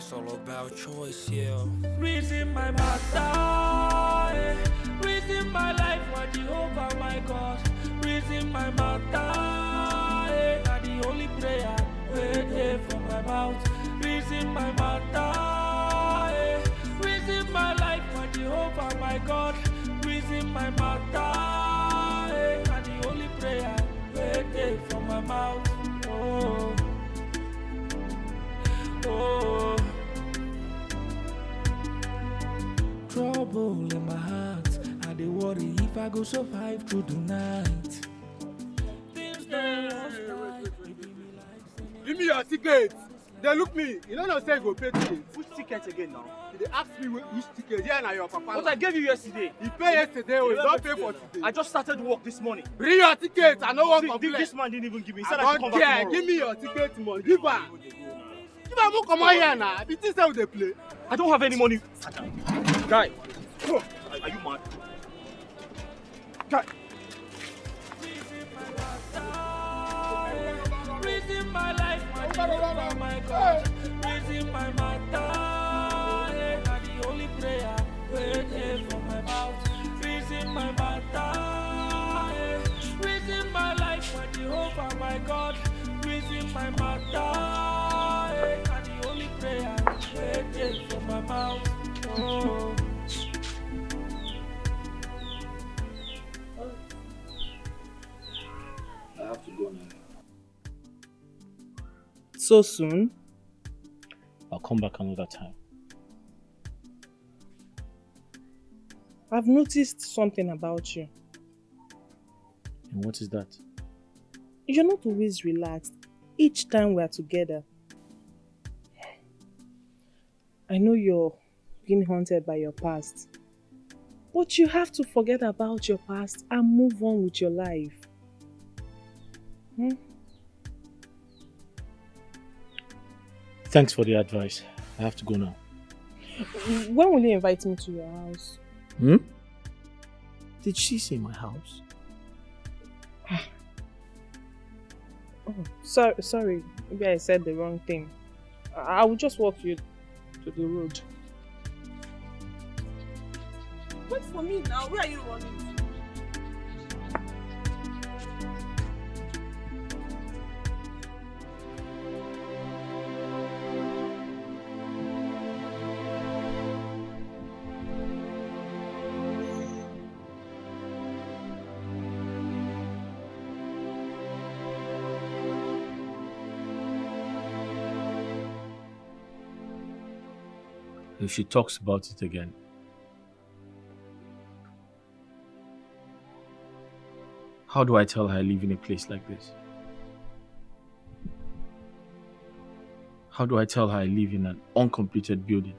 It's all about choice, yeah. Reason my matter, reason my life, my Jehovah, my God. Reason my matter, na the only prayer wey from my mouth. Reason my matter, reason my life, my Jehovah, my God. Reason my matter, na the only prayer wey from my mouth. Oh, oh. Trouble in my heart, I dey worry if I go survive through the night. Give me your ticket. They look me. You don't know say you go pay ticket. Which ticket again now? They ask me which ticket. Yeah, now your papa. What I gave you yesterday. He pay yesterday. You don't pay for today. I just started work this morning. Bring your ticket. I no want complain. This man didn't even give me. He said I I should come back tomorrow. Give me your ticket money. Give her. Give her. Come on here now. The thing say they play. I don't have any money. Guy, are you mad? Guy. Reason my life, my Jehovah, my God. Reason my matter, na the only prayer wey from my mouth. Reason my matter, reason my life, my Jehovah, my God. Reason my matter, na the only prayer wey from my mouth. Oh. I have to go now. So soon? I'll come back another time. I've noticed something about you. And what is that? You're not always relaxed each time we're together. I know you're being haunted by your past, but you have to forget about your past and move on with your life. Thanks for the advice. I have to go now. When will you invite me to your house? Did she see my house? Oh, sorry. Maybe I said the wrong thing. I will just walk you to the road. Wait for me now. Where are you running? If she talks about it again, how do I tell her I live in a place like this? How do I tell her I live in an uncompleted building?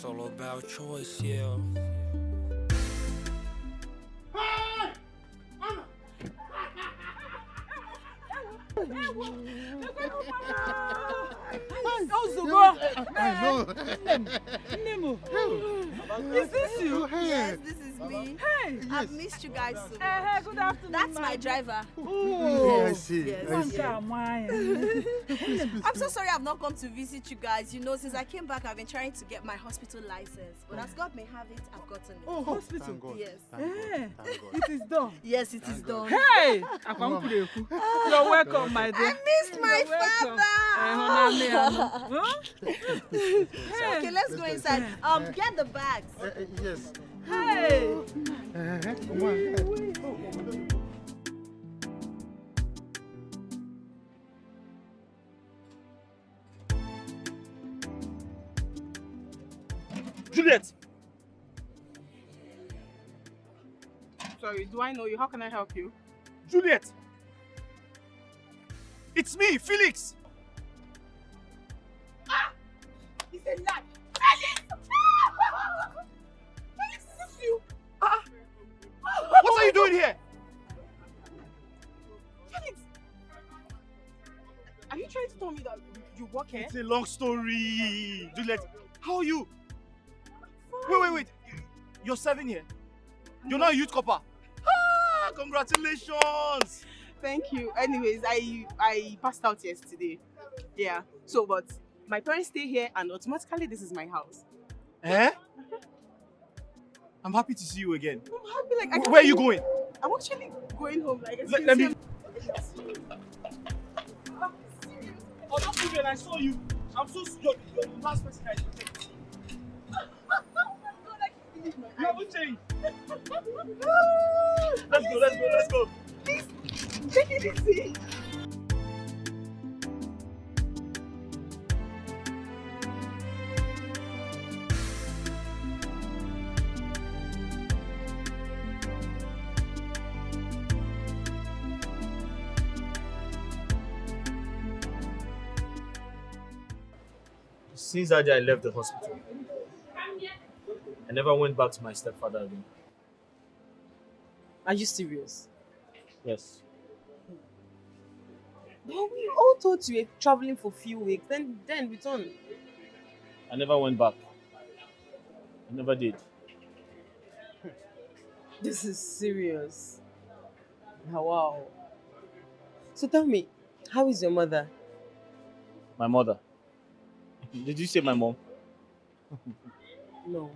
all about choice, yeah. Is this you? Yes, this is me. Hey! I've missed you guys so much. Hey, good afternoon. That's my driver. Oh, I see. Yes. I see. I'm so sorry I've not come to visit you guys. You know, since I came back, I've been trying to get my hospital license. But as God may have it, I've gotten it. Oh, hospital. Thank God. Yes. Thank God. Thank God. It is done. Yes, it is done. Hey! You're welcome, my dear. I missed my You're welcome. father. Hey! Okay, let's go inside. Get the bags. Yes. Hey! Come on. Juliet! Sorry, do I know you? How can I help you? Juliet! It's me, Felix! It's a lie. Felix, is this you? What are you doing here? Felix! Are you trying to tell me that you work here? It's a long story. Juliet, how are you? Wait. You're serving here? You're not a youth copper? Ah, congratulations! Thank you. Anyways, I passed out yesterday. Yeah. So, but my parents stay here and automatically this is my house. Eh? I'm happy to see you again. I'm happy, like, Where are you going? I'm actually going home. Like, Let me... Oh, don't forget, I saw you. I'm so... You're the last person I expected. You haven't changed. Let's go. Please, take it easy. Since that day I left the hospital, I never went back to my stepfather again. Are you serious? Yes. But we all thought you were traveling for a few weeks, then return. I never went back. I never did. This is serious. Wow. So tell me, how is your mother? My mother. Did you say my mom? No,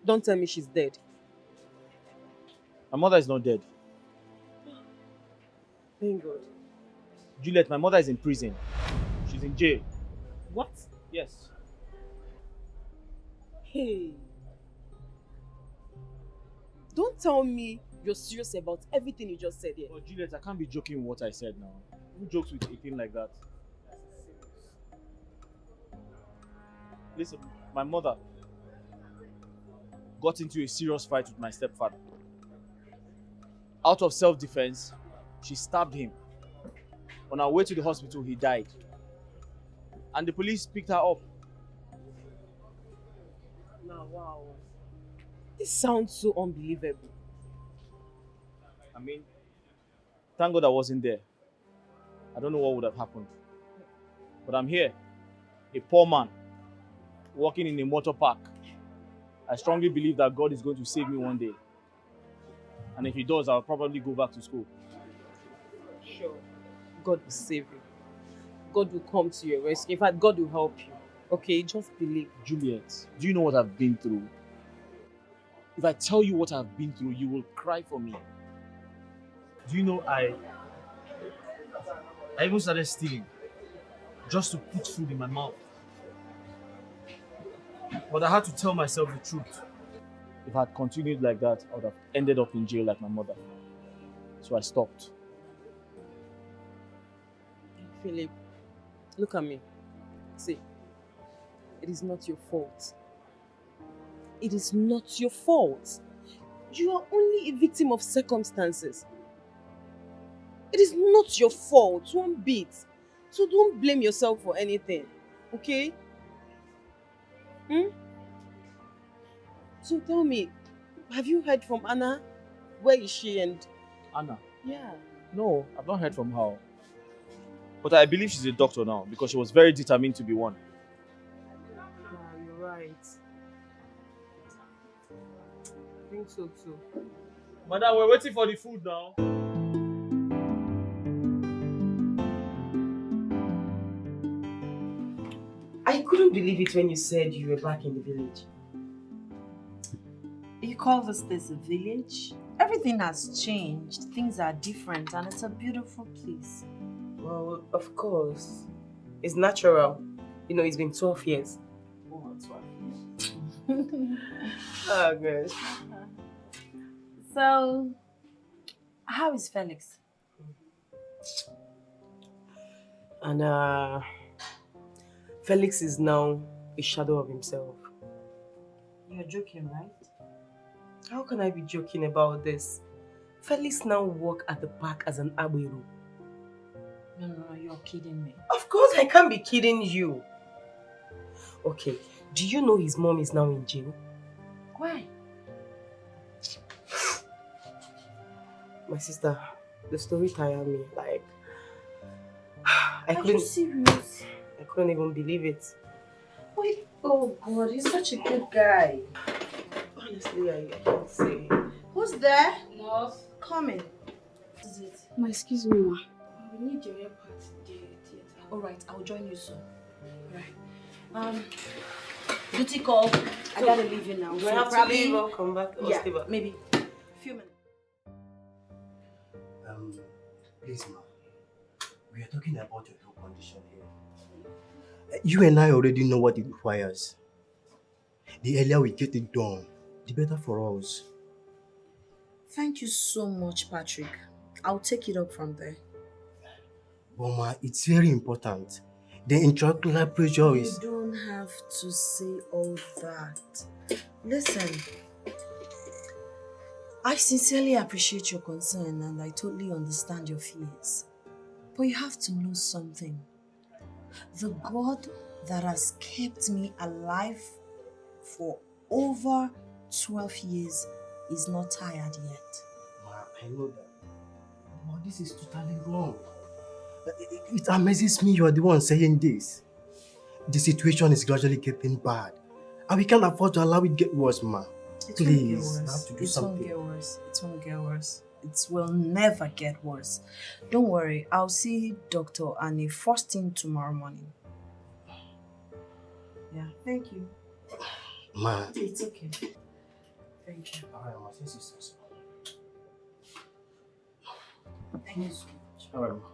don't tell me she's dead. My mother is not dead. Thank God. Juliet, my mother is in prison. She's in jail. What? Yes. Hey. Don't tell me you're serious about everything you just said here. Oh, Juliet, I can't be joking with what I said now. Who jokes with a thing like that? Listen, my mother got into a serious fight with my stepfather. Out of self-defense, she stabbed him. On our way to the hospital, he died. And the police picked her up. Now, wow. This sounds so unbelievable. I mean, thank God I wasn't there. I don't know what would have happened. But I'm here, a poor man, working in a motor park. I strongly believe that God is going to save me one day. And if he does, I'll probably go back to school. Sure. God will save you. God will come to your rescue. In fact, God will help you. Okay, just believe. Juliet, do you know what I've been through? If I tell you what I've been through, you will cry for me. Do you know I even started stealing just to put food in my mouth. But I had to tell myself the truth. If I had continued like that, I would have ended up in jail like my mother. So I stopped. Philip, look at me. See, it is not your fault. It is not your fault. You are only a victim of circumstances. It is not your fault, one bit. So don't blame yourself for anything, okay? Hmm? So tell me, have you heard from Anna? Where is she and... Anna? Yeah. No, I've not heard from her. But I believe she's a doctor now because she was very determined to be one. Yeah, you're right. I think so too. Madam, we're waiting for the food now. I couldn't believe it when you said you were back in the village. You call this a village? Everything has changed. Things are different and it's a beautiful place. Well, of course. It's natural. You know, it's been 12 years. Oh, 12 years. Oh, gosh. So, how is Felix? And Felix is now a shadow of himself. You're joking, right? How can I be joking about this? Felix now works at the park as an abiru. No, you're kidding me. Of course I can't be kidding you. Okay, do you know his mom is now in jail? Why? My sister, the story tired me. Like, Are you serious? I couldn't even believe it. Wait, oh God, he's such a good guy. Honestly, I can't say. Who's there? Nurse. Come in. What is it? Ma, excuse me, ma. We need your help at the theater. Alright, I'll join you soon. Alright. Duty call. I gotta leave you now. Do I have to leave or come back? Or yeah, stay back? maybe a few minutes. Please, ma. We are talking about your health condition here. You and I already know what it requires. The earlier we get it done, the better for us. Thank you so much, Patrick. I'll take it up from there. But ma, it's very important. The intraocular pressure You is... don't have to say all that. Listen, I sincerely appreciate your concern and I totally understand your fears. But you have to know something. The God that has kept me alive for over 12 years is not tired yet. Ma, I know that. But this is totally wrong. It amazes me you are the one saying this. The situation is gradually getting bad. And we can't afford to allow it get worse, ma. Please, I have to do something. It won't get worse. It won't get worse. It will never get worse. Don't worry. I'll see Dr. Annie first thing tomorrow morning. Yeah, thank you. Ma. It's okay. Thank you. Alright, ma. Since you say so. Thank you so much. Alright, ma.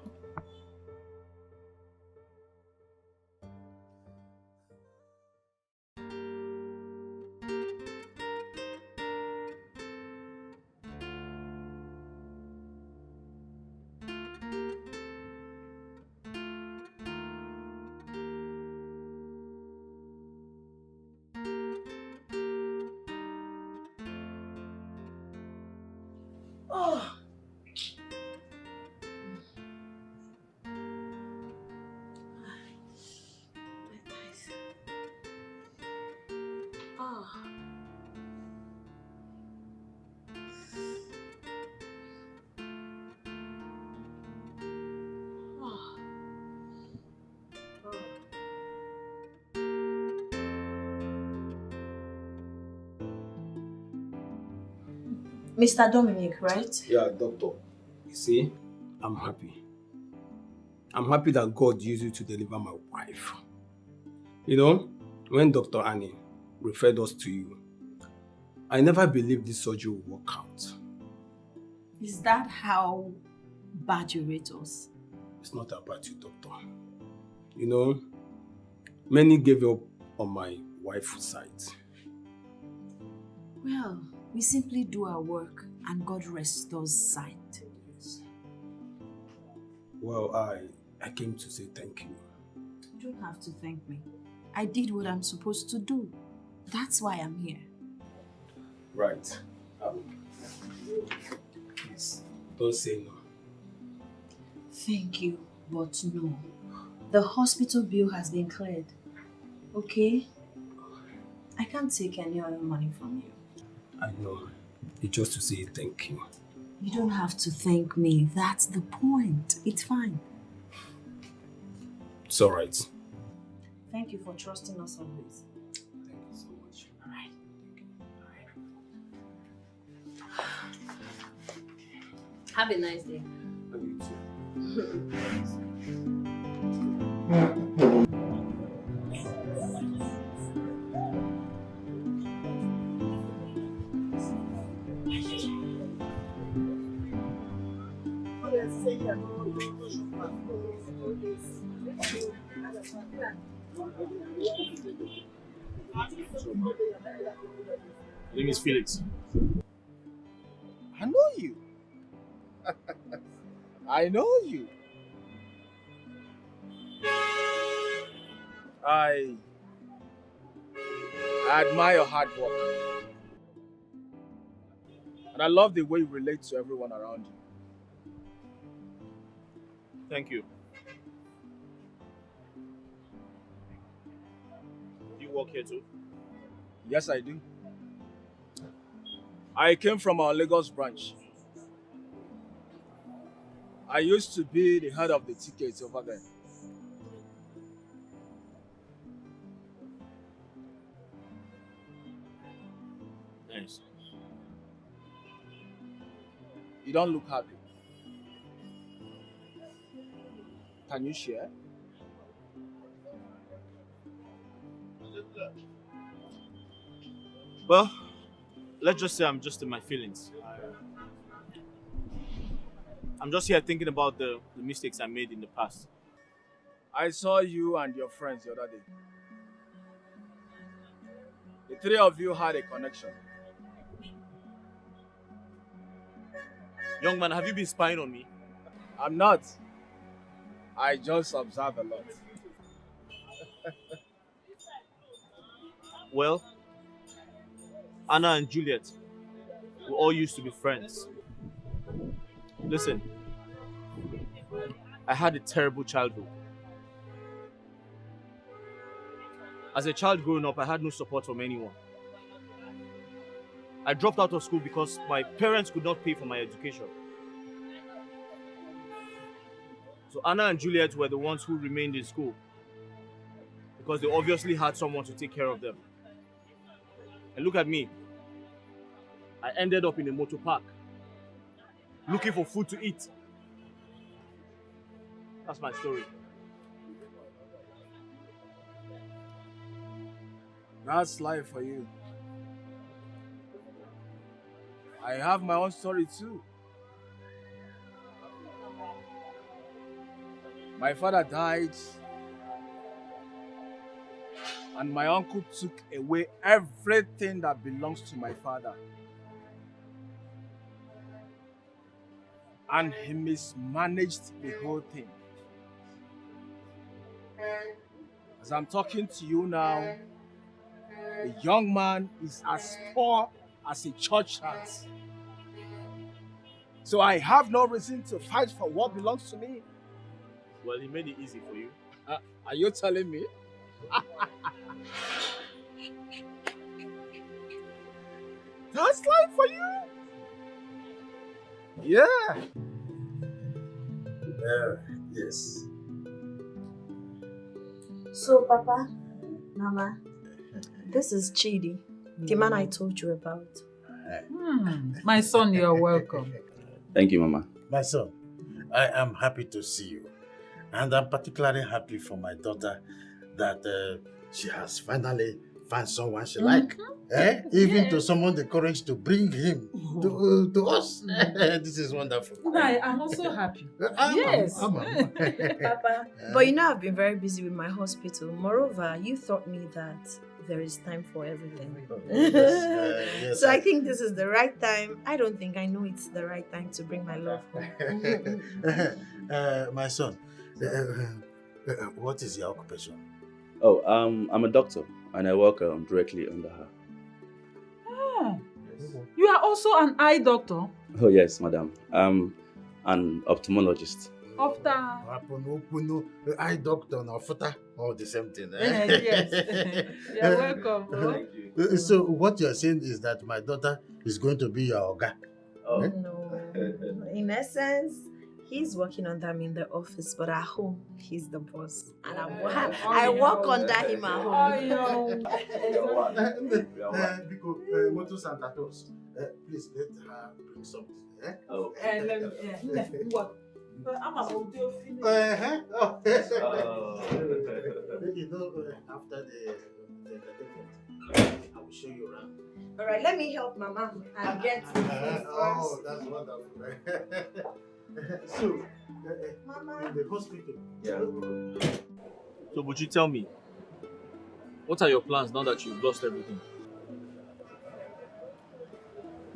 Oh. Oh. Mr. Dominic, right? Yeah, doctor. You see, I'm happy. I'm happy that God used you to deliver my wife. You know, when Dr. Annie referred us to you, I never believed this surgery would work out. Is that how bad you rate us? It's not about you, doctor. You know, many gave up on my wife's side. Well, we simply do our work and God restores sight. Yes. Well, I came to say thank you. You don't have to thank me. I did what I'm supposed to do. That's why I'm here. Right. Please, don't say no. Thank you, but no. The hospital bill has been cleared. Okay? I can't take any other money from you. I know. It's just to say thank you. You don't have to thank me. That's the point. It's fine. It's alright. Thank you for trusting us always. Thank you so much. Alright. Have a nice day. You too. Name is Felix. I know you. I know you. I admire your hard work. And I love the way you relate to everyone around you. Thank you. Do you work here too? Yes, I do. I came from our Lagos branch. I used to be the head of the tickets over there. Nice. You don't look happy. Can you share? Well, let's just say I'm just in my feelings. I'm just here thinking about the mistakes I made in the past. I saw you and your friends the other day. The three of you had a connection. Young man, have you been spying on me? I'm not. I just observe a lot. Well, Anna and Juliet, we all used to be friends. Listen, I had a terrible childhood. As a child growing up, I had no support from anyone. I dropped out of school because my parents could not pay for my education. So Anna and Juliet were the ones who remained in school because they obviously had someone to take care of them. And look at me. I ended up in a motor park looking for food to eat. That's my story. That's life for you. I have my own story too. My father died, and my uncle took away everything that belongs to my father. And he mismanaged the whole thing. As I'm talking to you now, the young man is as poor as a church rat. So I have no reason to fight for what belongs to me. Well, he made it easy for you. Are you telling me? That's life for you? Yeah. Yes. So, Papa, Mama, this is Chidi, the man I told you about. My son, you are welcome. Thank you, Mama. My son, I am happy to see you. And I'm particularly happy for my daughter that she has finally found someone she likes. Even to summon the courage to bring him to us. This is wonderful. I am also happy. Yes. Papa, but you know I've been very busy with my hospital. Moreover, you taught me that there is time for everything. Yes, so I think this is the right time. I don't think I know it's the right time to bring my love home. My son, what is your occupation? Oh, I'm a doctor and I work directly under her. Oh, you are also an eye doctor? Oh yes, madam. I'm an ophthalmologist. After. Eye doctor, no futa, all the same thing. Yes. You're welcome, bro. So what you're saying is that my daughter is going to be your oga. Oh. No. In essence, he's working under me in the office, but at home, he's the boss. And I work under him at home. Because Moto Santa Claus, please let her bring something. Oh. What? I'm a You know, after the entertainment, I will show you around. All right, let me help Mama and get the food Oh, first. that's wonderful. So, Mama. in the hospital. Yeah. So, would you tell me, what are your plans now that you've lost everything?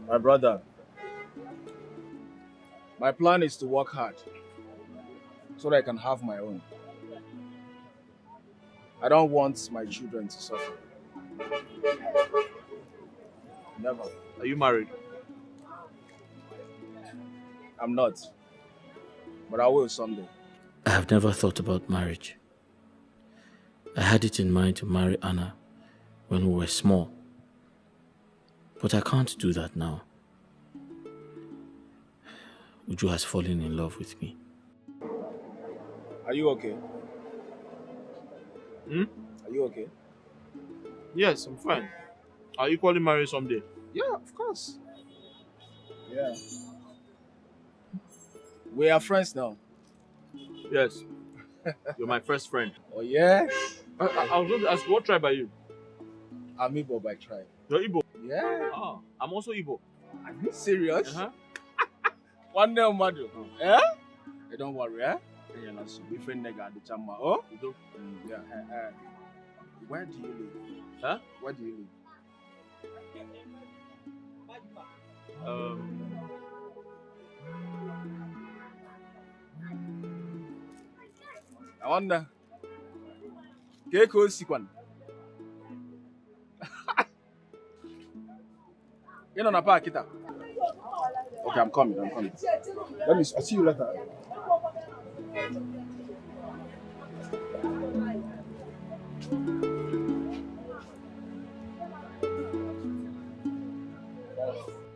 My brother, my plan is to work hard so that I can have my own. I don't want my children to suffer. Never. Are you married? I'm not. But I will someday. I have never thought about marriage. I had it in mind to marry Anna when we were small. But I can't do that now. Uju has fallen in love with me. Are you okay? Are you okay? Yes, I'm fine. Are you calling marriage someday? Yeah, of course. Yeah. We are friends now. Yes. You're my first friend. Oh, yeah? I was going to ask, what tribe are you? I'm Igbo by tribe. You're Igbo? Yeah. Oh, I'm also Igbo. Are you serious? Uh-huh. One day, Madu. Eh? Hey, don't worry, eh? You're not so different nigga at the chamba. Oh? You don't? Yeah. Where do you live? Huh? Where do you live? I wonder. Keko Sikwan. You know, Napa Kita. Okay, I'm coming. I'll see you later.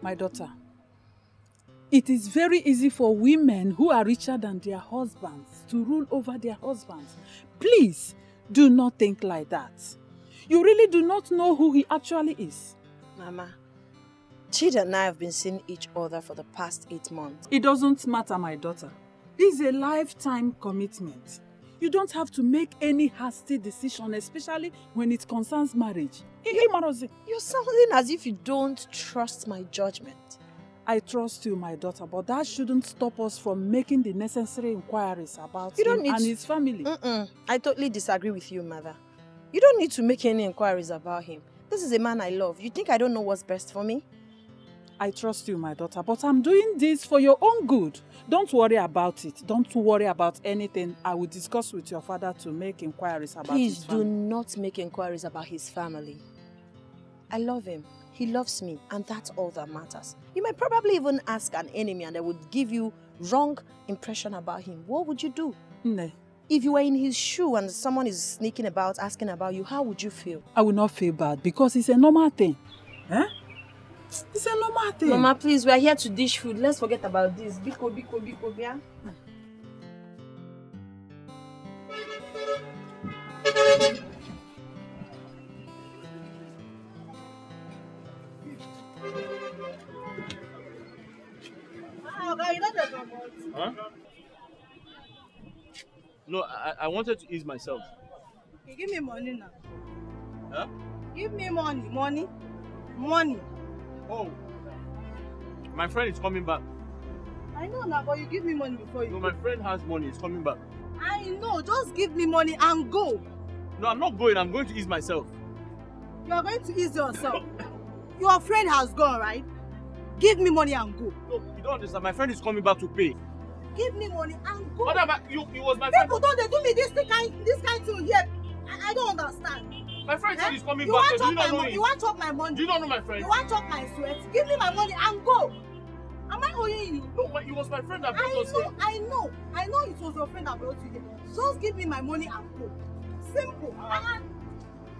My daughter, it is very easy for women who are richer than their husbands to rule over their husbands. Please, do not think like that. You really do not know who he actually is. Mama, Chidi and I have been seeing each other for the past 8 months. It doesn't matter, my daughter. This is a lifetime commitment. You don't have to make any hasty decision, especially when it concerns marriage. You're sounding as if you don't trust my judgment. I trust you, my daughter, but that shouldn't stop us from making the necessary inquiries about him and his family. I totally disagree with you, mother. You don't need to make any inquiries about him. This is a man I love. You think I don't know what's best for me? I trust you, my daughter, but I'm doing this for your own good. Don't worry about it. Don't worry about anything. I will discuss with your father to make inquiries about his family. Please do not make inquiries about his family. I love him. He loves me, and that's all that matters. You might probably even ask an enemy and they would give you wrong impression about him. What would you do? No. If you were in his shoe and someone is sneaking about, asking about you, how would you feel? I will not feel bad because it's a normal thing. Huh? It's a normal thing. Mama, please, we are here to dish food. Let's forget about this. Biko, yeah? Huh? No, I wanted to ease myself. You give me money now. Huh? Give me money. Oh, my friend is coming back. I know now, but you give me money before you No, go. my friend has money. He's coming back. I know, just give me money and go. No, I'm not going. I'm going to ease myself. You are going to ease yourself. Your friend has gone, right? Give me money and go. No, you don't understand. My friend is coming back to pay. Give me money and go. Madam, you was my friend. People don't they do me this kind thing here. I don't understand. My friend said he's coming You back. want Do you to not know my him? You want to my money? Do you not know my friend? You want to my sweat? Give me my money and go. Am I owing you. No, but it was my friend that brought us here. I know it was your friend that brought you here. Just give me my money and go. Simple.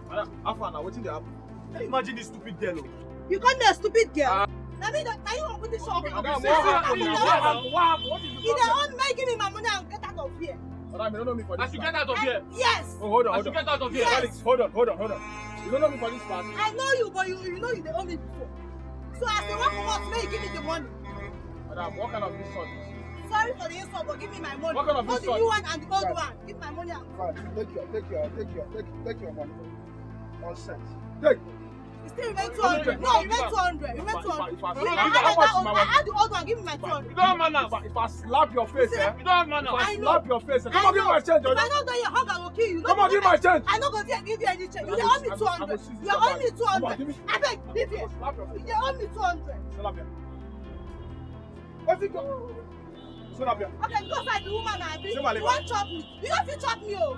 Madam, Afan, now waiting the happen. Can you imagine this stupid girl? You call me a stupid girl? Now you want put this shop. Madam, what happened? If they want me, give me my money and get out of here. Madam, you don't know me for this. I should get out of here. Yes. Oh, hold on. I should get out of here. Alex, hold on. You don't know me for this part. I know you, but you know you they owe me before. So as they want to us, may you give me the money. Madam, what kind of insult is this? Sorry for the insult, but give me my money. What kind of both insult? the new one and the old one. Give my money and go. Take your money. All set. Take. You still remain 200. No, you remain 200. You remain 200. If I I had the old one. Give me my 200. You don't have manner. If I slap your face, eh? You don't have manner. If I slap your face, come on, give me my change. If I don't do your hug, I will kill you. Come on, give me my change. I'm not going to give you any change. You owe me 200. You owe me 200. I beg, leave here. You owe me 200. Slap here. What's it go? Slap here. Okay, because I'm the woman I be. You Malika. won't chop me. You don't have to chop me, oh.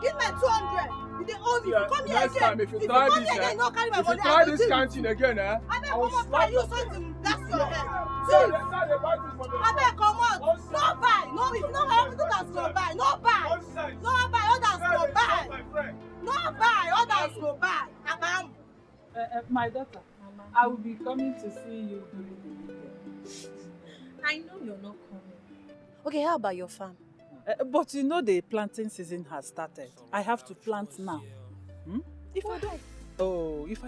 Give me 200. You dey owe me. If you come here Next again, time, if you come try here this, again, no carry my if you money. try this canteen again, eh? I beg, I will come on, slap you something. That's your head. Thief. I beg, come on. No buy. No, if you don't have to, that's no buy. No buy. No buy. Others go buy. No buy. Others go buy. My daughter, I will be coming to see you during the weekend. I know you're not coming. Okay, how about your farm? But you know the planting season has started. I have to plant now. If I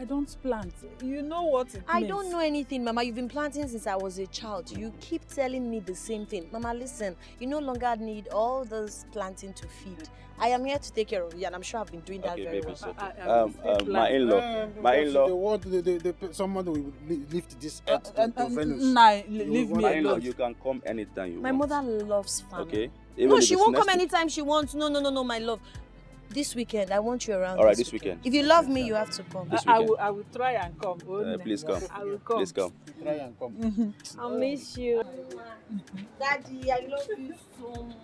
don't plant, you know what it means. I don't know anything, Mama. You've been planting since I was a child. You keep telling me the same thing. Mama, listen, you no longer need all this planting to feed. I am here to take care of you, and I'm sure I've been doing that very well. My in-law. Someone will lift this earth to Venus. Nah, leave me My in-law, alone. you can come anytime you My want. mother loves farming. Okay. No, she won't come anytime she wants. No, my love. This weekend, I want you around. All right, this weekend. If you love me, you have to come. I will try and come. Please come. I will come. Please come. Try and come. I'll miss you. Daddy, I love you so much.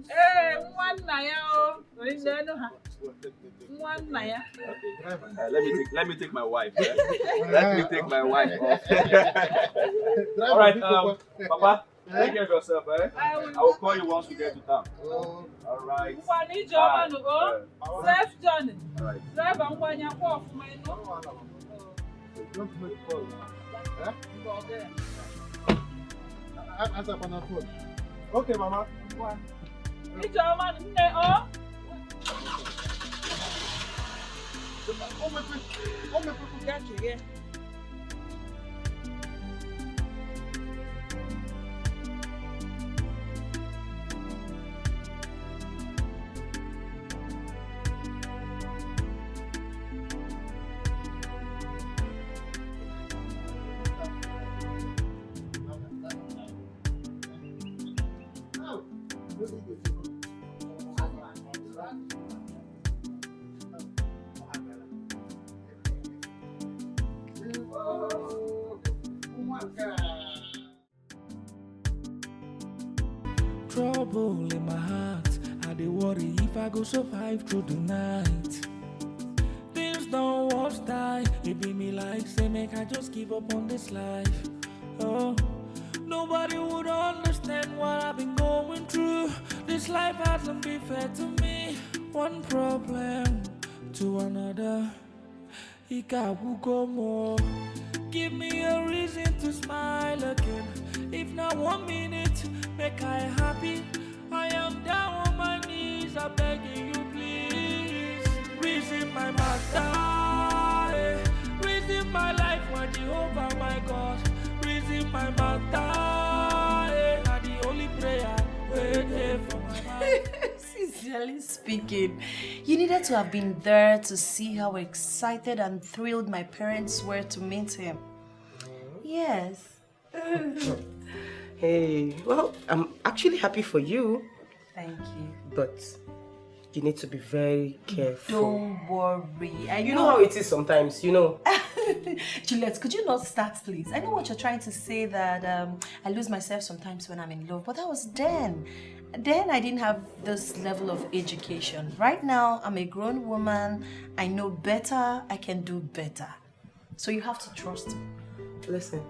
Hey, one naya. Let me take my wife. Let me take my wife off. All right, Papa. Take care of yourself, eh? I will call you once we get to town. All right. Safe journey. Okay, Mama. Trouble in my heart, I dey worry if I go survive through the night. Things don't watch die, it be me like say make I just give up on this life. Oh, nobody would understand what I've been going through. This life hasn't been fair to me. One problem to another, it go more. Give me a reason to smile again. If not 1 minute, make I happy. I am down on my knees, I'm begging you please. Reason my matter, reason my life, when Jehovah my God. Reason my matter, not the only prayer, wait for my mind. Sincerely speaking, you needed to have been there to see how excited and thrilled my parents were to meet him. Yes. Hey, well, I'm actually happy for you. Thank you. But you need to be very careful. Don't worry. You know how it is sometimes, you know. Juliet, could you not start, please? I know what you're trying to say, that I lose myself sometimes when I'm in love, but that was then. Then I didn't have this level of education. Right now, I'm a grown woman. I know better. I can do better. So you have to trust me. Listen,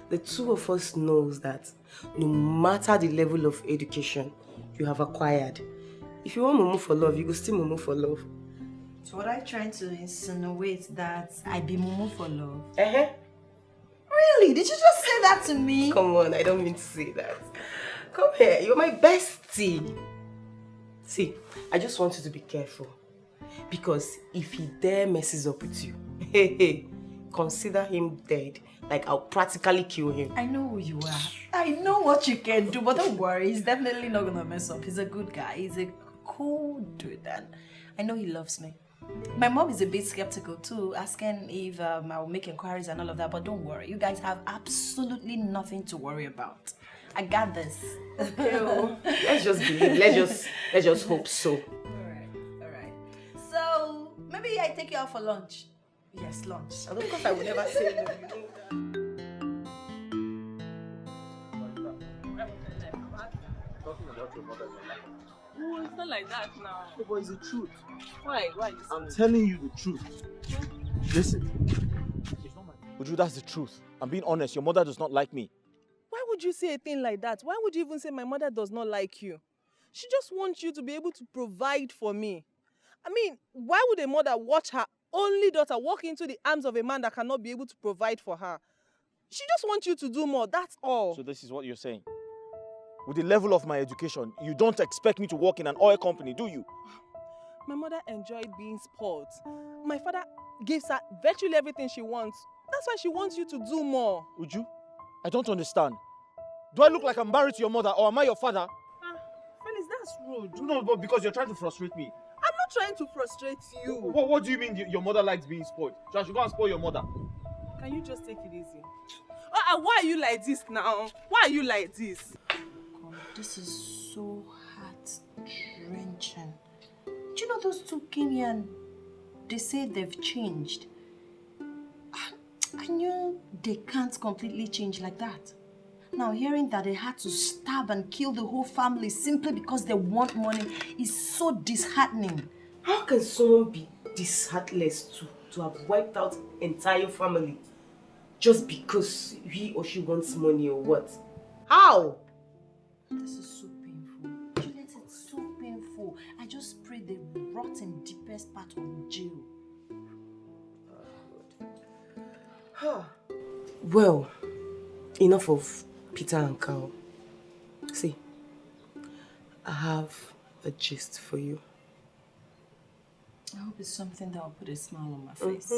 the two of us knows that no matter the level of education you have acquired, if you want mumu for love, you go still mumu for love. So what are you trying to insinuate that I be mumu for love? Uh-huh. Really? Did you just say that to me? Come on, I don't mean to say that. Come here, you're my bestie. See, I just want you to be careful. Because if he dare messes up with you, consider him dead. Like, I'll practically kill him. I know who you are. I know what you can do, but don't worry. He's definitely not gonna mess up. He's a good guy. He's a cool dude, and I know he loves me. My mom is a bit skeptical too, asking if I will make inquiries and all of that, but don't worry. You guys have absolutely nothing to worry about. I got this. Okay, well, let's just believe. Let's just hope so. Alright. So, maybe I take you out for lunch. Yes, lunch. And of course I would never say no. No, it's not like that now. No, but it's the truth. Why? I'm telling you the truth. Listen. It's not my... Uju, that's the truth. I'm being honest. Your mother does not like me. Why would you say a thing like that? Why would you even say my mother does not like you? She just wants you to be able to provide for me. I mean, why would a mother watch her only daughter walk into the arms of a man that cannot be able to provide for her? She just wants you to do more, that's all. So this is what you're saying? With the level of my education, you don't expect me to work in an oil company, do you? My mother enjoyed being spoiled. My father gives her virtually everything she wants. That's why she wants you to do more. Uju, I don't understand. Do I look like I'm married to your mother or am I your father? Felix, that's rude. No, but because you're trying to frustrate me. I'm not trying to frustrate you. What do you mean your mother likes being spoiled? So I should go and spoil your mother. Can you just take it easy? Why are you like this now? Why are you like this? God, this is so heart-wrenching. Do you know those two came here and they say they've changed? I knew they can't completely change like that. Now, hearing that they had to stab and kill the whole family simply because they want money is so disheartening. How can someone be this heartless to have wiped out entire family just because he or she wants money or what? How? This is so painful. Juliet, it's so painful. I just pray they rot in deepest part of jail. Well, enough of Peter and Carl. See, I have a gist for you. I hope it's something that will put a smile on my face.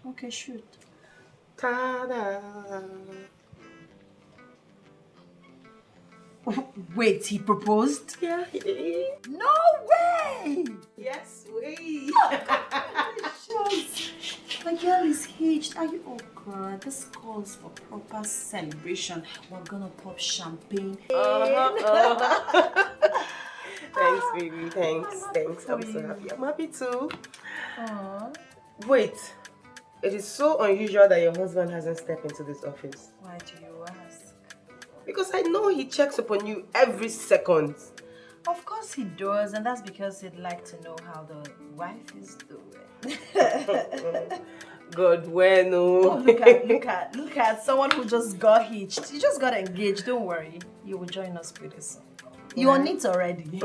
Okay, shoot. Ta-da! Wait, he proposed? Yeah, he did. No way! Yes, way. Congratulations. My girl is hitched. Are you? Oh God, this calls for proper celebration. We're gonna pop champagne. Thanks, baby. Thanks. I'm so happy. I'm happy too. Aww. Wait, it is so unusual that your husband hasn't stepped into this office. Why do you ask? Because I know he checks upon you every second. Of course he does, and that's because he'd like to know how the wife is doing. God, when oh, look at someone who just got hitched. You just got engaged. Don't worry, you will join us pretty soon. You're on it already.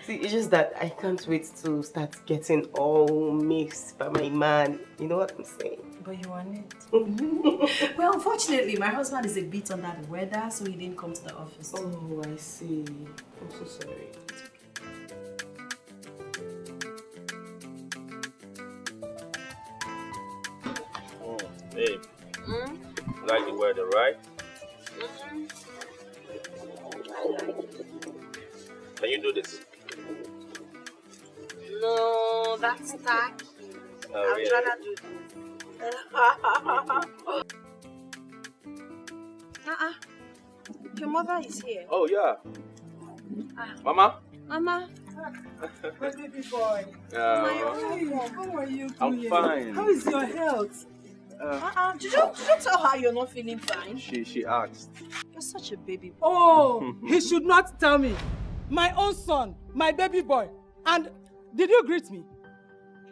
See, it's just that I can't wait to start getting all mixed by my man. You know what I'm saying? But you're on it. Well, unfortunately, my husband is a bit under the weather, so he didn't come to the office. Oh, I see. I'm so sorry. Oh, babe. Like the weather, right? Can you do this? No, that's tacky. Oh, I'd really? rather do this. Your mother is here. Oh, yeah. Mama? Mama. My baby boy. How are you doing? I'm fine. How is your health? Did you tell her you're not feeling fine? She asked. You're such a baby boy. Oh, he should not tell me. My own son, my baby boy. And did you greet me?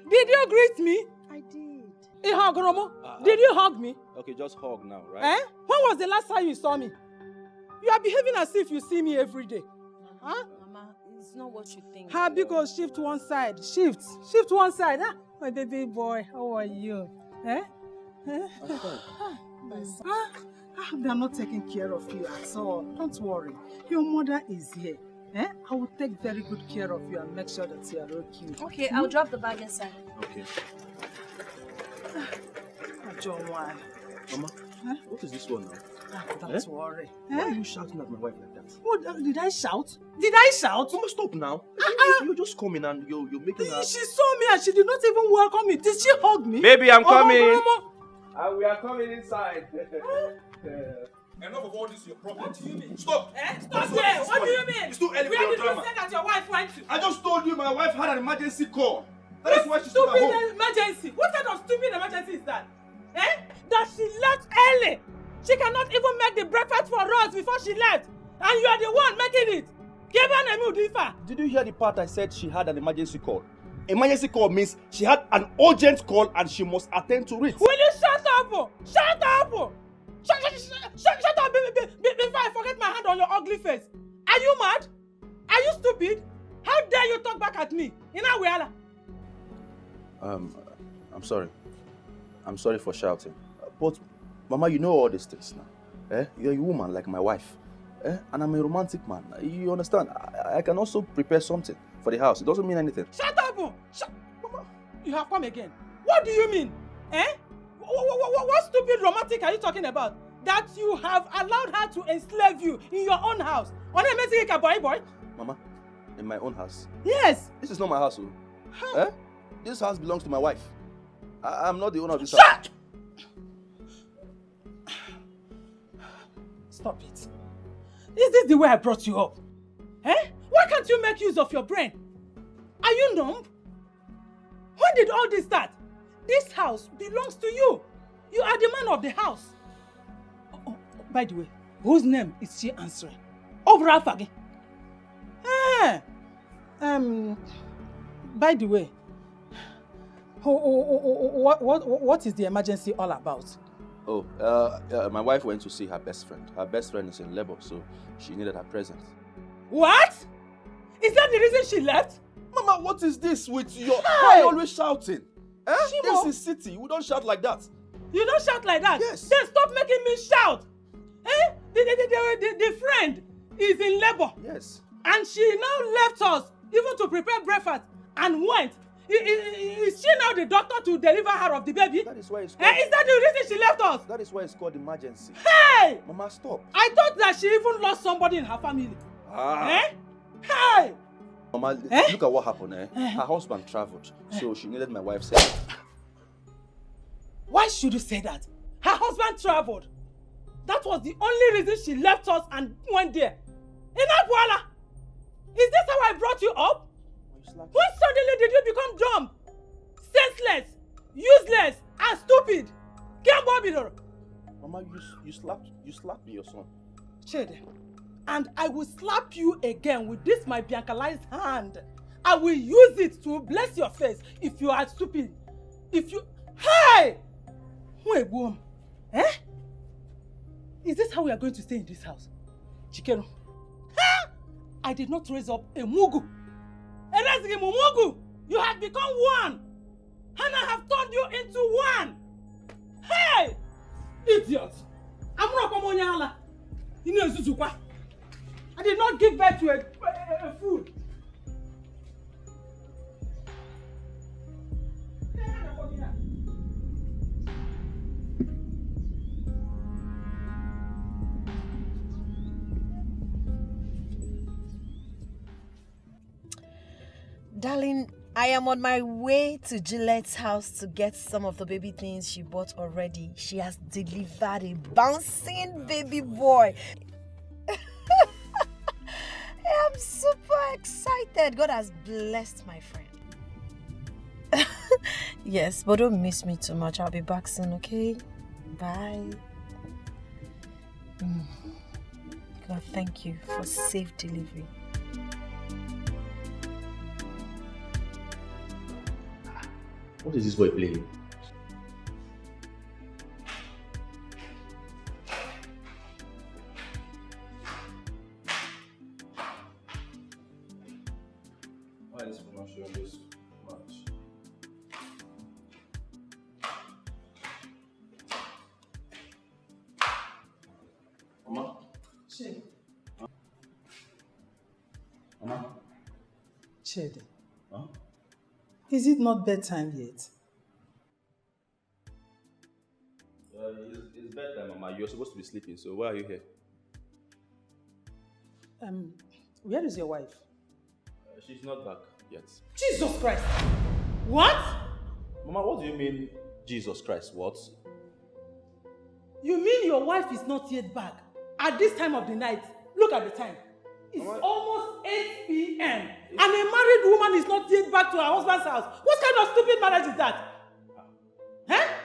Did you greet me? I did. Did you hug me? Okay, just hug now, right? Eh? When was the last time you saw me? You are behaving as if you see me every day. Huh? Mama, it's not what you think. Because shift one side. Shift one side. Huh? My baby boy, how are you? Eh? Eh? They are not taking care of you at all. Don't worry. Your mother is here. Eh? I will take very good care of you and make sure that you are okay. Okay, I'll drop the bag inside. Okay. John, why? Mama, what is this one now? Don't worry. Why are you shouting at my wife like that? What, did I shout? Did I shout? Mama, stop now. You're just coming and you're making her... She saw me and she did not even welcome me. Did she hug me? Baby, I'm coming. And we are coming inside. Enough of all this, your problem. What do you mean? Stop! Stop there! What do you mean? It's too early for Where your did drama. you say that your wife went to? I just told you my wife had an emergency call. That is why she's not at home. Stupid emergency! What kind of stupid emergency is that? Eh? That she left early! She cannot even make the breakfast for us before she left! And you are the one making it! Did you hear the part I said she had an emergency call? Emergency call means she had an urgent call and she must attend to it. Will you shut up? Shut up! Shut up before I forget my hand on your ugly face. Are you mad? Are you stupid? How dare you talk back at me? I'm sorry. I'm sorry for shouting. But, Mama, you know all these things now. Eh? You're a woman like my wife. Eh? And I'm a romantic man. You understand? I can also prepare something for the house. It doesn't mean anything. Shut up! Mama, you have come again. What do you mean? Eh? What stupid romantic are you talking about? That you have allowed her to enslave you in your own house. Boy? Mama, in my own house? Yes. This is not my house. Eh? This house belongs to my wife. I'm not the owner of this house. Shut! Stop it. Is this the way I brought you up? Eh? Why can't you make use of your brain? Are you numb? When did all this start? This house belongs to you. You are the man of the house. Oh, by the way, whose name is she answering? Obrafagi. By the way, what is the emergency all about? Oh, my wife went to see her best friend. Her best friend is in labor, so she needed her presence. What? Is that the reason she left? Mama, what is this with your... Why are you always shouting? Eh? Shimo. This is city. We don't shout like that. You don't shout like that? Yes. Then stop making me shout. Eh? The friend is in labor. Yes. And she now left us even to prepare breakfast and went. Is she now the doctor to deliver her of the baby? That is why it's called... Is that the reason she left us? That is why it's called emergency. Hey! Mama, stop. I thought that she even lost somebody in her family. Eh? Hey! Mama, look at what happened. Her husband traveled, so she needed my wife's help. Why should you say that? Her husband traveled. That was the only reason she left us and went there. Enough, Wala! Is this how I brought you up? When suddenly did you become dumb, senseless, useless, and stupid? Mama, you slapped me, your son. Chede, and I will slap you again with this my Biancalized hand. I will use it to bless your face if you are stupid. If you... Hey! Wait, boom. Eh? Is this how we are going to stay in this house? Chikero. Ha! I did not raise up a mugu. You have become one. And I have turned you into one. Hey! Idiot. I did not give birth to a fool. Darling, I am on my way to Gillette's house to get some of the baby things she bought already. She has delivered a bouncing baby boy. I'm super excited. God has blessed my friend. Yes, but don't miss me too much. I'll be back soon, okay? Bye. God, thank you for safe delivery. What is this boy playing? Why is Mama showing this much? Mama? Chidi. Mama? Chidi. Huh? Is it not bedtime yet? It's bedtime, Mama. You're supposed to be sleeping, so why are you here? Where is your wife? She's not back yet. Jesus Christ! What? Mama, what do you mean, Jesus Christ? What? You mean your wife is not yet back? At this time of the night, look at the time. It's almost 8 p.m. And a married woman is not yet back to her husband's house. What kind of stupid marriage is that?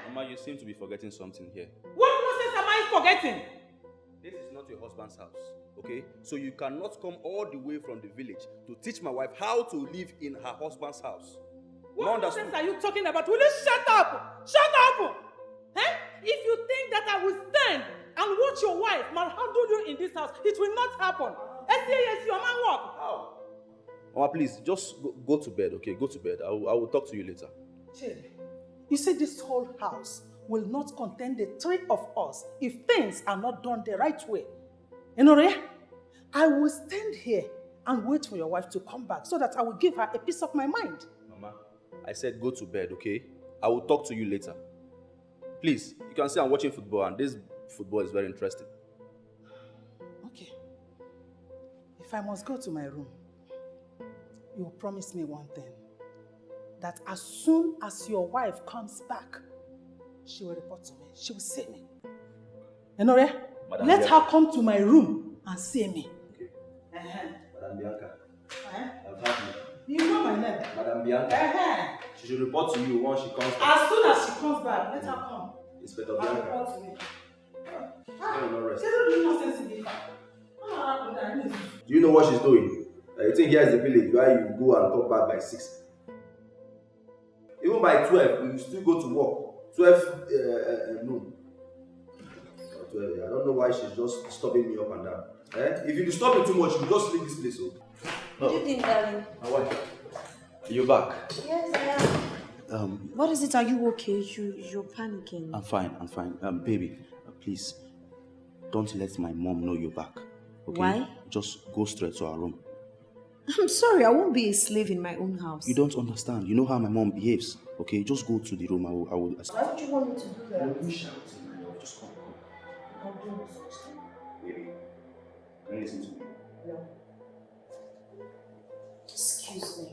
Mama, you seem to be forgetting something here. What nonsense am I forgetting? This is not your husband's house, okay? So you cannot come all the way from the village to teach my wife how to live in her husband's house. What nonsense are you talking about? Will you shut up? Shut up! If you think that I will stand and watch your wife manhandle you in this house, it will not happen. Yes, your man walk. How? Mama, please, just go to bed, okay? Go to bed. I will talk to you later. Chidi, you said this whole house will not contain the three of us if things are not done the right way. Enoria, I will stand here and wait for your wife to come back so that I will give her a piece of my mind. Mama, I said go to bed, okay? I will talk to you later. Please, you can see I'm watching football and this football is very interesting. Okay. If I must go to my room, you will promise me one thing. That as soon as your wife comes back, she will report to me. She will see me. Enoria, let her come to my room and see me. Okay. Madam Bianca. I'm happy. You know my name. Madam Bianca. She should report to you once she comes back. As soon as she comes back, let her come. Inspector And Bianca. report to me. No rest. She don't do nonsense in the fact. Do you know what she's doing? You think here is the village where you go and come back by 6. Even by 12, you still go to work. 12 noon. 12, I don't know why she's just stopping me up and down. If you disturb me too much, you just leave this place. Good evening, darling. My wife, are you back? Yes, I am. What is it? Are you okay? You're panicking. I'm fine. Baby, please, don't let my mom know you're back. Okay? Why? Just go straight to our room. I'm sorry, I won't be a slave in my own house. You don't understand. You know how my mom behaves. Okay, just go to the room. I will. Why would you want me to do that? Don't be shouting, my love. Just come. I'm doing no such thing. Baby, can you listen to me? No. Excuse me.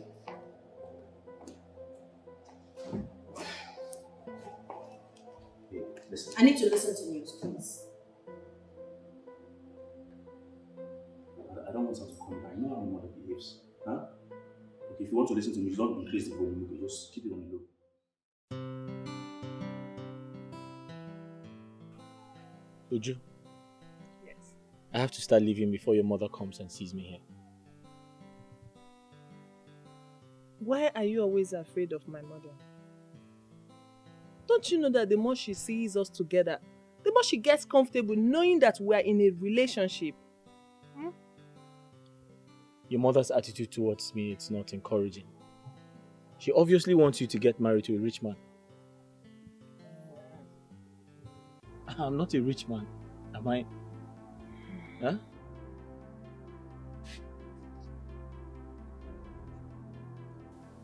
Hey, listen. I need to listen to news, please. I don't want her to come. I know how my mother behaves. Huh? Okay, if you want to listen to me, don't increase the volume. Okay, just keep it on the low. Uju, Yes. I have to start leaving before your mother comes and sees me here. Why are you always afraid of my mother? Don't you know that the more she sees us together, the more she gets comfortable knowing that we are in a relationship? Your mother's attitude towards me is not encouraging. She obviously wants you to get married to a rich man. I'm not a rich man, am I? Huh?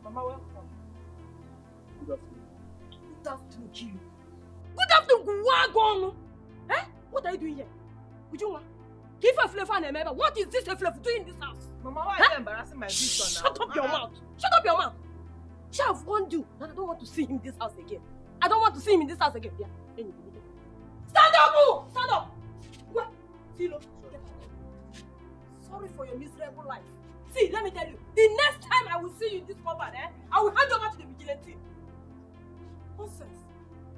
Mama, welcome. Good afternoon. Good afternoon, Kiru. Good afternoon, Guagon. What are you doing here? Ujuma, give a flavor and a member. What is this a flavor doing in this house? Mama, why are you embarrassing my sister now? Shut up your mouth. Shut up your mouth. She have warned you that I don't want to see him in this house again. I don't want to see him in this house again. Yeah. Stand up, oh! Stand up. What? Silo, sorry for your miserable life. See, let me tell you, the next time I will see you in this compound, I will hand you over to the vigilante. Nonsense.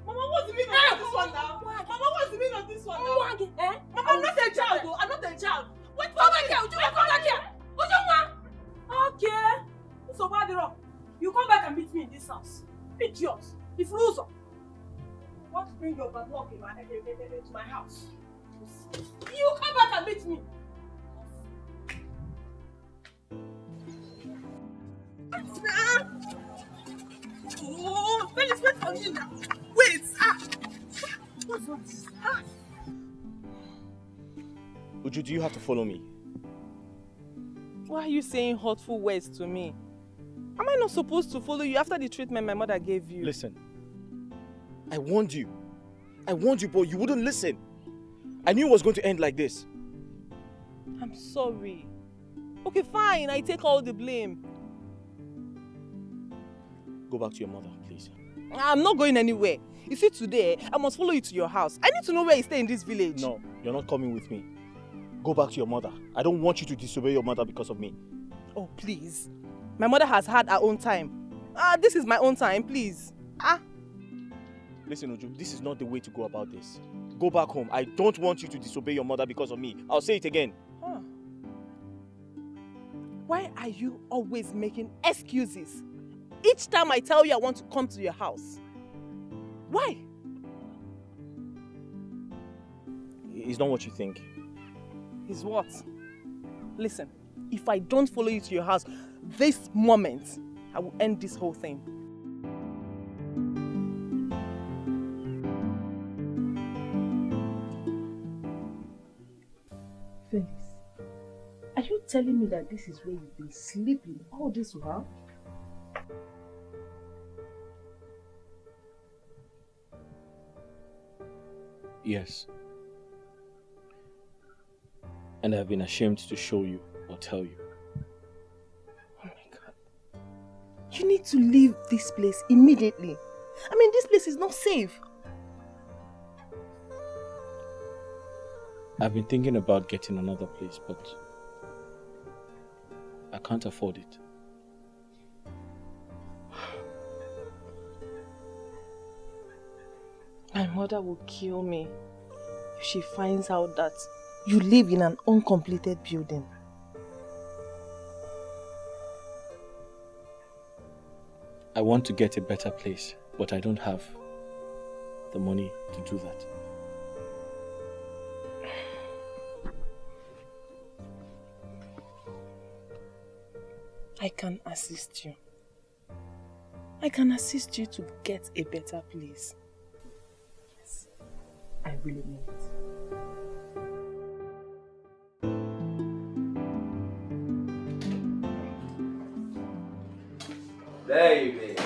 Mama, what's the meaning of this one now? Mama, what's the meaning of this one now? Mama, I'm not a child though. I'm not a child. Wait, come back here. Ujuma, come back here. Ujuma. Okay. So, Badiro, you come back and meet me in this house. Idiot. If loser. Want to bring your bad luck to my house. You come back and meet me. Wait! Uju, do you have to follow me? Why are you saying hurtful words to me? Am I not supposed to follow you after the treatment my mother gave you? Listen, I warned you. I warned you, but you wouldn't listen. I knew it was going to end like this. I'm sorry. Okay, fine. I take all the blame. Go back to your mother, please. I'm not going anywhere. You see, today, I must follow you to your house. I need to know where you stay in this village. No, you're not coming with me. Go back to your mother. I don't want you to disobey your mother because of me. Oh, please. My mother has had her own time. This is my own time, please. Listen, Uju, this is not the way to go about this. Go back home. I don't want you to disobey your mother because of me. I'll say it again. Why are you always making excuses? Each time I tell you I want to come to your house. Why? It's not what you think. Is what? Listen, if I don't follow you to your house this moment, I will end this whole thing. Felix, are you telling me that this is where you've been sleeping all this while? Yes. And I've been ashamed to show you or tell you. Oh my God. You need to leave this place immediately. I mean, this place is not safe. I've been thinking about getting another place, but I can't afford it. My mother will kill me if she finds out that you live in an uncompleted building. I want to get a better place, but I don't have the money to do that. I can assist you. I can assist you to get a better place. Yes, I really mean it. Baby,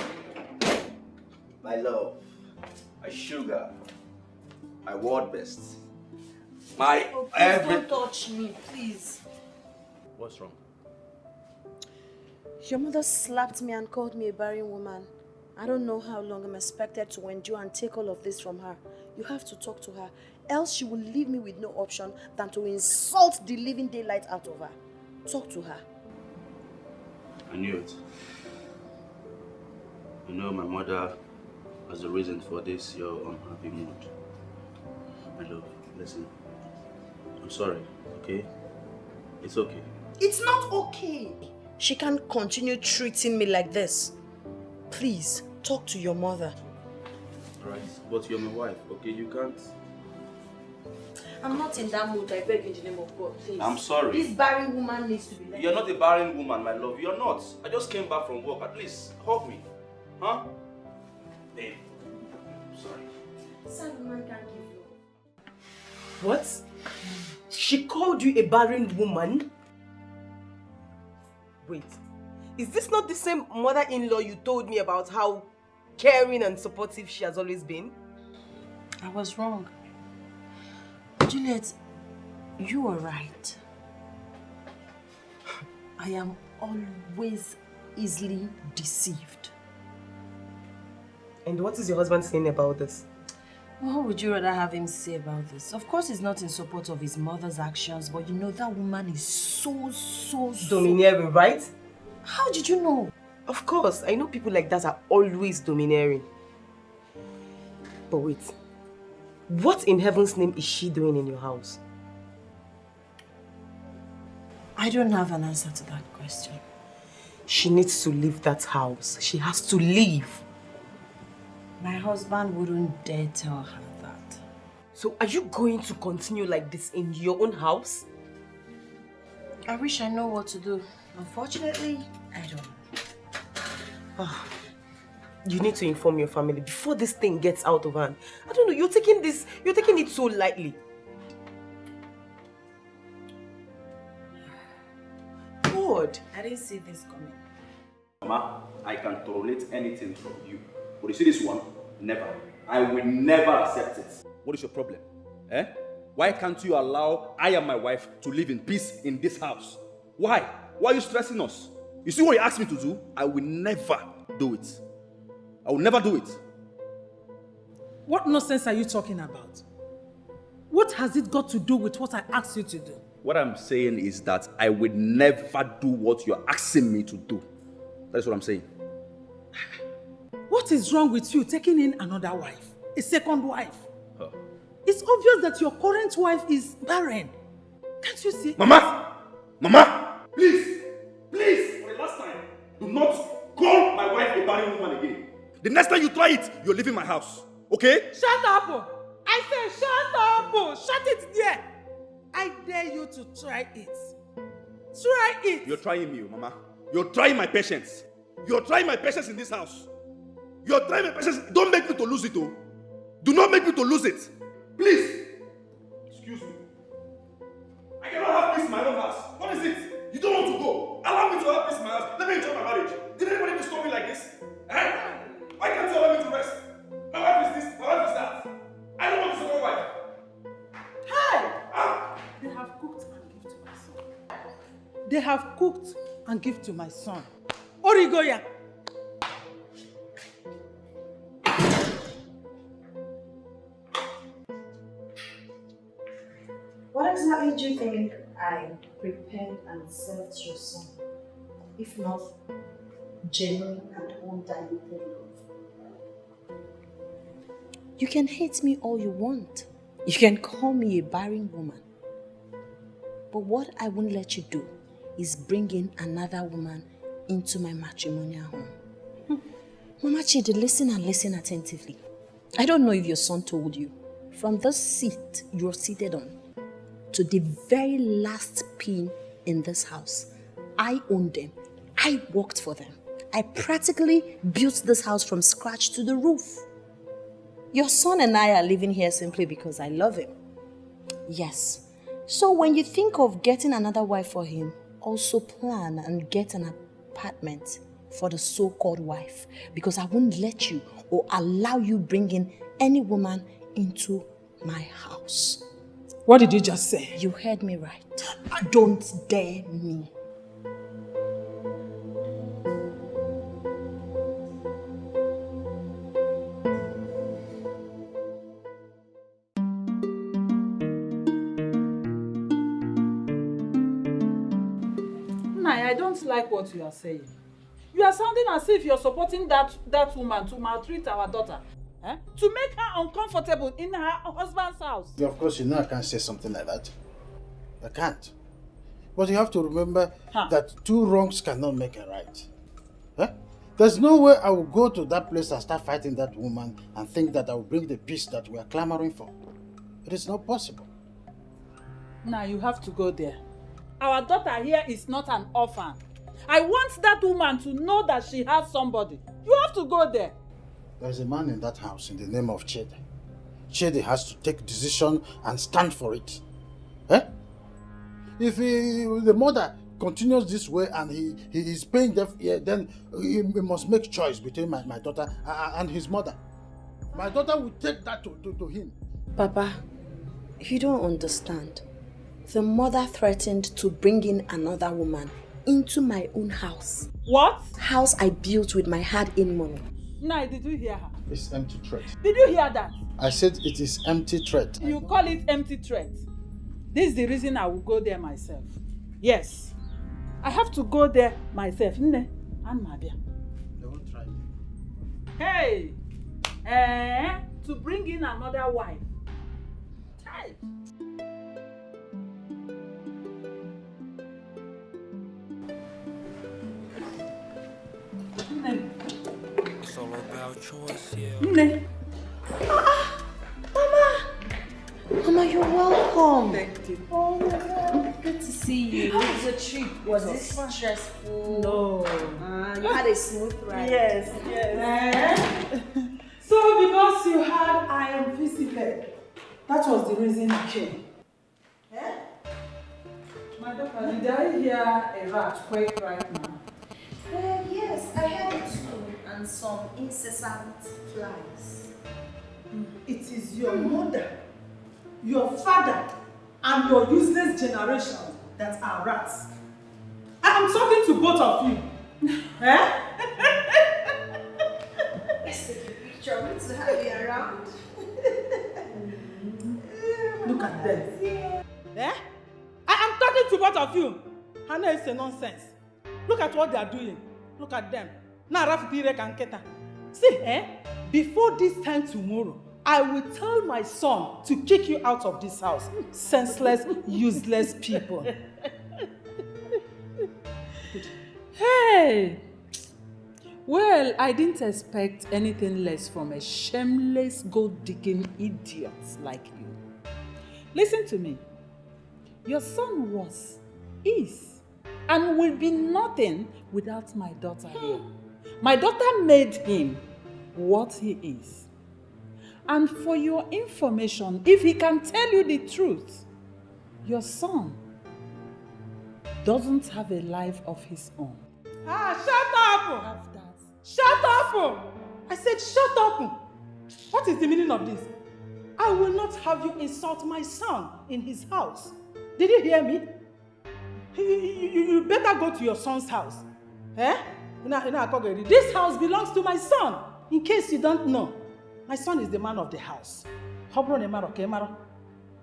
my love, my sugar, my world best, my Oh, please everything. don't touch me, please. What's wrong? Your mother slapped me and called me a barren woman. I don't know how long I'm expected to endure and take all of this from her. You have to talk to her, else she will leave me with no option than to insult the living daylight out of her. Talk to her. I knew it. I know my mother has a reason for this, your unhappy mood. My love, listen. I'm sorry, okay? It's okay. It's not okay. She can't continue treating me like this. Please, talk to your mother. Alright, but you're my wife, okay? You can't... I'm not in that mood, I beg in the name of God, please. I'm sorry. This barren woman needs to be left. You're not a barren woman, my love. You're not. I just came back from work. At least, hug me. Huh? Babe. Sorry. Sad woman can't give love. What? She called you a barren woman? Wait, is this not the same mother-in-law you told me about how caring and supportive she has always been? I was wrong. Juliet, you are right. I am always easily deceived. And what is your husband saying about this? What would you rather have him say about this? Of course, he's not in support of his mother's actions, but you know that woman is so domineering, right? How did you know? Of course, I know people like that are always domineering. But wait, what in heaven's name is she doing in your house? I don't have an answer to that question. She needs to leave that house. She has to leave. My husband wouldn't dare tell her that. So are you going to continue like this in your own house? I wish I know what to do. Unfortunately, I don't. you need to inform your family before this thing gets out of hand. I don't know, you're taking it so lightly. God, I didn't see this coming. Mama, I can tolerate anything from you. But you see this one? Never. I will never accept it. What is your problem? Eh? Why can't you allow I and my wife to live in peace in this house? Why? Why are you stressing us? You see what you asked me to do? I will never do it. I will never do it. What nonsense are you talking about? What has it got to do with what I asked you to do? What I'm saying is that I will never do what you're asking me to do. That's what I'm saying. What is wrong with you taking in another wife? A second wife? Huh. It's obvious that your current wife is barren. Can't you see? Mama! Mama! Please! Please! For the last time, do not call my wife a barren woman again. The next time you try it, you're leaving my house. Okay? Shut up! I said shut up! Shut it there! I dare you to try it. Try it! You're trying me, Mama. You're trying my patience. You're trying my patience in this house. You're trying my patience. Don't make me to lose it, oh. Do not make me to lose it. Please. Excuse me. I cannot have peace in my own house. What is it? You don't want to go. Allow me to have peace in my house. Let me enjoy my marriage. Did anybody disturb me like this? Eh? Why can't you allow me to rest? My wife is this, my wife is that. I don't want a second wife. Hey! They have cooked and give to my son. They have cooked and give to my son. Origoya! What exactly do you think I prepared and served your son? If not genuine and undiluted love. You can hate me all you want. You can call me a barren woman. But what I won't let you do is bring in another woman into my matrimonial home. Mama Chidi, listen and listen attentively. I don't know if your son told you. From this seat you're seated on to the very last pin in this house, I own them. I worked for them. I practically built this house from scratch to the roof. Your son and I are living here simply because I love him. Yes. So when you think of getting another wife for him, also plan and get an apartment for the so-called wife, because I won't let you or allow you bring in any woman into my house. What did you just say? You heard me right. Don't dare me. I don't like what you are saying. You are sounding as if you're supporting that woman to maltreat our daughter. Eh? To make her uncomfortable in her husband's house. Yeah, of course, you know I can't say something like that. I can't. But you have to remember that two wrongs cannot make a right. Huh? There's no way I will go to that place and start fighting that woman and think that I will bring the peace that we are clamoring for. It is not possible. Now you have to go there. Our daughter here is not an orphan. I want that woman to know that she has somebody. You have to go there. There's a man in that house in the name of Chidi. Chidi has to take decision and stand for it. Eh? If the mother continues this way and he is paying deaf ear, then he must make choice between my daughter and his mother. My daughter will take that to him. Papa, you don't understand. The mother threatened to bring in another woman into my own house. What? House I built with my hard-earned money. Nai, did you hear her? It's empty threat. Did you hear that? I said it is empty threat. You call it empty threat. This is the reason I will go there myself. Yes. I have to go there myself. Nne, and Mabia. They won't try me. Hey! To bring in another wife. Hey. It's all about choice, yeah. Nne. Mama! Mama, you're welcome. Thank you. Oh, good to see you. How was the trip? Was it stressful? No. You had a smooth ride. Yes. So because you had I am visited, that was the reason you came. My daughter, did I hear a rat quake right now? Yes, I heard it too. And some incessant flies. It is your mother, your father, and your useless generation that are rats. I am talking to both of you. Let's take a picture. Good to have you around. Look at them. I am talking to both of you. Hannah is a nonsense. Look at what they are doing. Look at them. See, before this time tomorrow, I will tell my son to kick you out of this house. Senseless, useless people. Hey! Well, I didn't expect anything less from a shameless, gold-digging idiot like you. Listen to me. Your son was, is, and will be nothing without my daughter here. My daughter made him what he is. And for your information, if he can tell you the truth, your son doesn't have a life of his own. Shut up! Shut up! I said shut up! What is the meaning of this? I will not have you insult my son in his house. Did you hear me? You better go to your son's house. This house belongs to my son. In case you don't know, my son is the man of the house.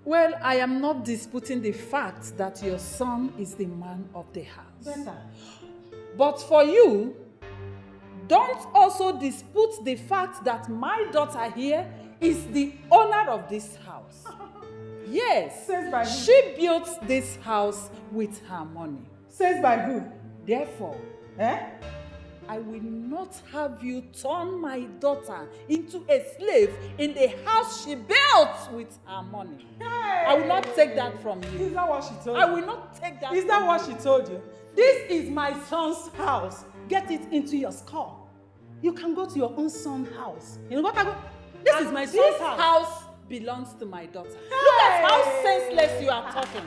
Well, I am not disputing the fact that your son is the man of the house. Better. But for you, don't also dispute the fact that my daughter here is the owner of this house. Yes, Says by who? she built this house with her money. Says by who? Therefore, I will not have you turn my daughter into a slave in the house she built with her money. Hey! I will not take that from you. Is that what she told you? I will not take that Is that from what you. she told you? This is my son's house. Get it into your skull. You can go to your own son's house. You know what I go? This is my son's This house. house belongs to my daughter. Look at how senseless you are talking.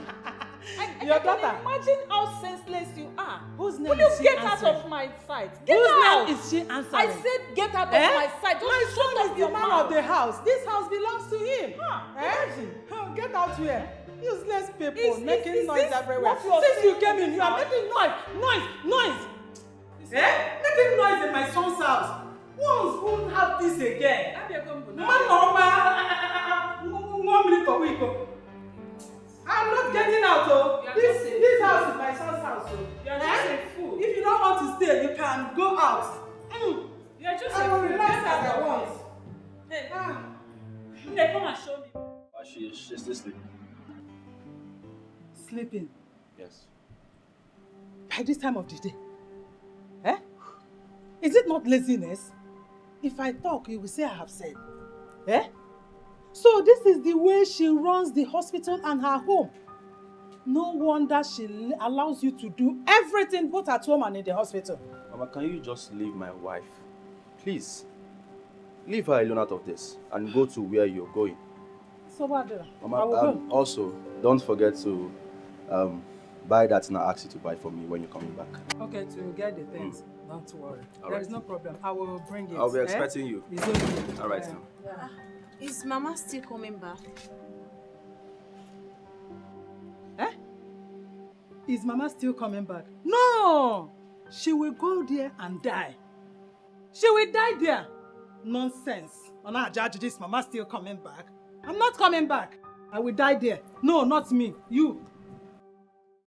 Your I daughter? can imagine how senseless you are. Whose name Will you is she get answering? out of my sight? Get Whose out! name is she answering? I said get out of my sight. Just My shut son up is your the man mouth. of the house. This house belongs to him. Get out here. Useless people making noise everywhere. what you are Since you saying came in in, this you are house? making noise. Making noise in my son's house. Once won't have this again. I'm not getting out, this house is my son's house, You're just a fool. If you don't want to stay, you can go out. You're just I a will fool. relax Get as out I of want. Hey, Hey, come and show me. She's still sleeping. Sleeping Yes. by this time of the day. Is it not laziness? If I talk, you will say I have said. So this is the way she runs the hospital and her home. No wonder she allows you to do everything both at home and in the hospital. Mama, can you just leave my wife? Please. Leave her alone out of this and go to where you're going. So what? I will Mama, go. also, don't forget to buy that thing I asked you to buy for me when you're coming back. Okay, to get the things. Don't worry. All There is right. no problem. I will bring it. I'll be expecting you. It's okay. All right, now. Is Mama still coming back? Is Mama still coming back? No! She will go there and die. She will die there. Nonsense. On our judge, this Mama still coming back. I'm not coming back. I will die there. No, not me. You.